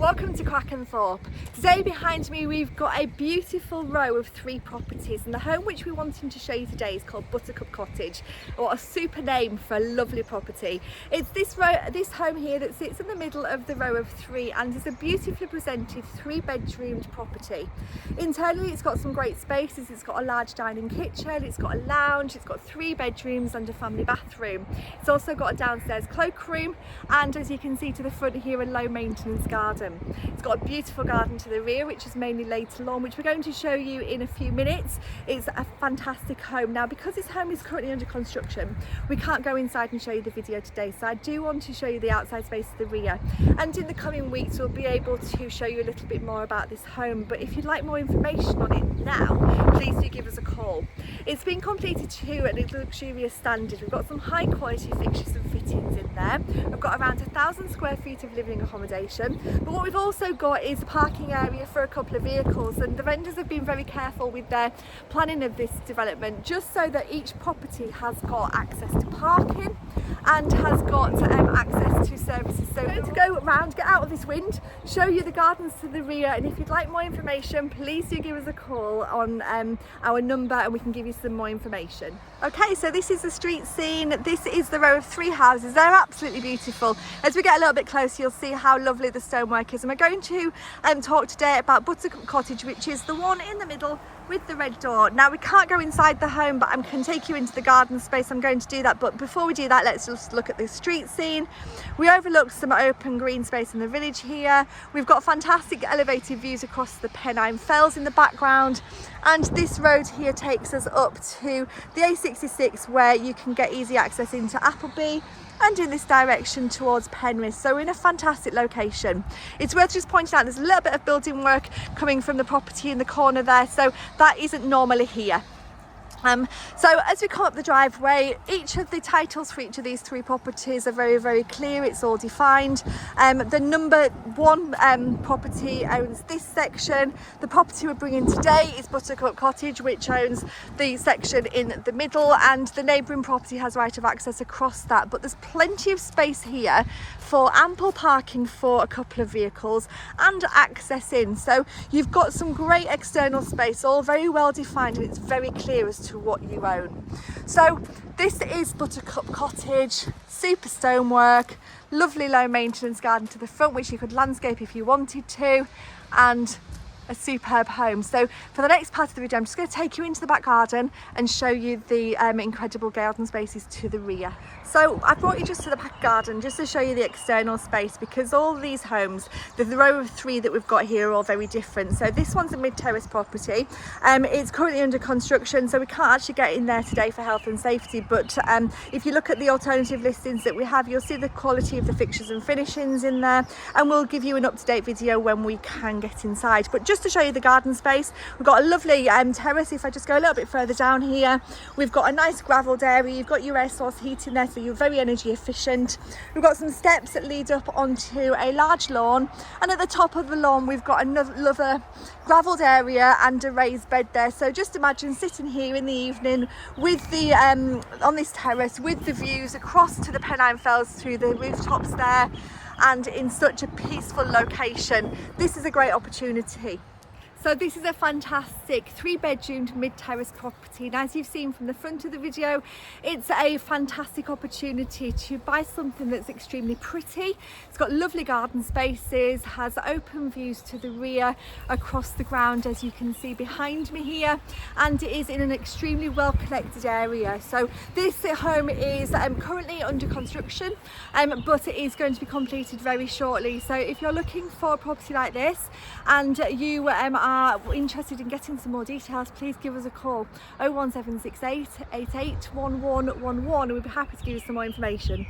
welcome to Crackenthorpe. Today behind me we've got a beautiful row of 3 properties, and the home which we're wanting to show you today is called Buttercup Cottage. What a super name for a lovely property. It's this home here that sits in the middle of the row of 3 and is a beautifully presented 3-bedroomed property. Internally it's got some great spaces. It's got a large dining kitchen, it's got a lounge, it's got 3 bedrooms and a family bathroom. It's also got a downstairs cloakroom, and as you can see to the front here, a low maintenance garden. It's got a beautiful garden to the rear which is mainly laid to lawn, which we're going to show you in a few minutes. It's a fantastic home. Now, because this home is currently under construction, we can't go inside and show you the video today, so I do want to show you the outside space of the rear, and in the coming weeks we'll be able to show you a little bit more about this home. But if you'd like more information on it now, please do give us a call. It's been completed to a luxurious standard. We've got some high quality fixtures and fittings in there. We've got around 1,000 square feet of living accommodation, but what we've also got is a parking area for a couple of vehicles, and the vendors have been very careful with their planning of this development, just so that each property has got access to parking and has got access to services. So we're going to go around, get out of this wind, show you the gardens to the rear, and if you'd like more information, please do give us a call on our number and we can give you some more information. Okay, so this is the street scene. This is the row of 3 houses. They're absolutely beautiful. As we get a little bit closer, you'll see how lovely the stonework is, and we're going to talk today about Buttercup Cottage, which is the one in the middle with the red door. Now, we can't go inside the home, but I can take you into the garden space. I'm going to do that, but before we do that, let's just look at the street scene. We overlook some open green space in the village here. We've got fantastic elevated views across the Pennine Fells in the background, and this road here takes us up to the A66, where you can get easy access into Appleby and in this direction towards Penrith. So we're in a fantastic location. It's worth just pointing out there's a little bit of building work coming from the property in the corner there, so that isn't normally here. So as we come up the driveway, each of the titles for each of these 3 properties are very clear. It's all defined. The number 1 property owns this section. The property we're bringing today is Buttercup Cottage, which owns the section in the middle, and the neighbouring property has right of access across that. But there's plenty of space here for ample parking for a couple of vehicles and access in. So you've got some great external space, all very well defined, and it's very clear as to what you own. So this is Buttercup Cottage, super stonework, lovely low maintenance garden to the front which you could landscape if you wanted to, and a superb home. So for the next part of the video, I'm just going to take you into the back garden and show you the incredible garden spaces to the rear. So I brought you just to the back garden just to show you the external space, because all these homes, the row of 3 that we've got here, are all very different. So this one's a mid-terraced property. It's currently under construction, so we can't actually get in there today for health and safety, but if you look at the alternative listings that we have, you'll see the quality of the fixtures and finishings in there, and we'll give you an up-to-date video when we can get inside. But just to show you the garden space, we've got a lovely terrace. If I just go a little bit further down here, we've got a nice gravelled area. You've got your air source heating there, so you're very energy efficient. We've got some steps that lead up onto a large lawn, and at the top of the lawn we've got another gravelled area and a raised bed there. So just imagine sitting here in the evening with the on this terrace with the views across to the Pennine Fells through the rooftops there, and in such a peaceful location. This is a great opportunity. So this is a fantastic 3-bedroomed mid-terrace property, and as you've seen from the front of the video, it's a fantastic opportunity to buy something that's extremely pretty. It's got lovely garden spaces, has open views to the rear across the ground, as you can see behind me here, and it is in an extremely well connected area. So this home is currently under construction, but it is going to be completed very shortly. So if you're looking for a property like this and you are interested in getting some more details, please give us a call, 01768 881111, and we'd be happy to give you some more information.